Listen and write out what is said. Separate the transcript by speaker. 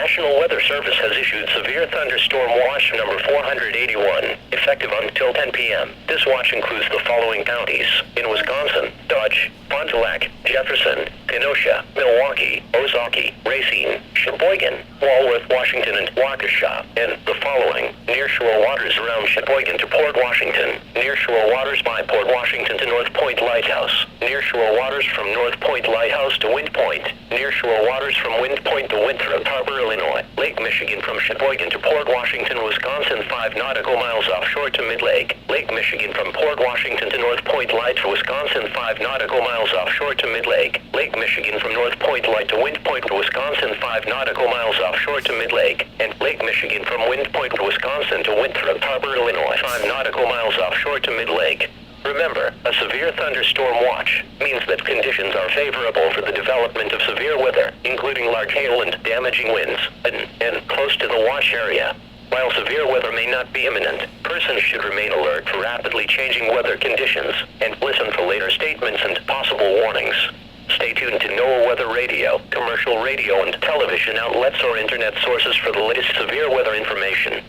Speaker 1: National Weather Service has issued severe thunderstorm watch number 481, effective until 10 p.m. This watch includes the following counties in Wisconsin: Dodge, Fond du Lac, Jefferson, Kenosha, Milwaukee, Ozaukee, Racine, Sheboygan, Walworth, Washington, and Waukesha, and the following: nearshore waters around Sheboygan to Port Washington, nearshore waters by Port Washington to North Point Lighthouse, nearshore waters from North Point Lighthouse to Wind Point, nearshore waters from Wind Point to Winthrop Harbor, Illinois, Lake Michigan from Sheboygan to Port Washington, Wisconsin 5 nautical miles offshore to Mid-Lake, Lake Michigan from Port Washington to North Point Light to Wisconsin 5 nautical miles offshore to Mid-Lake, Lake Michigan from North Point Light to Wind Point to Wisconsin 5 nautical miles offshore to Mid-Lake, and Lake Michigan from Wind Point to Wisconsin to Winthrop Harbor, Illinois 5 nautical miles offshore to Mid-Lake. Remember, a severe thunderstorm watch means that conditions are favorable for the development of severe weather, including large hail and damaging winds, and close to the watch area. While severe weather may not be imminent, persons should remain alert for rapidly changing weather conditions and listen for later statements and possible warnings. Stay tuned to NOAA Weather Radio, commercial radio and television outlets or internet sources for the latest severe weather information.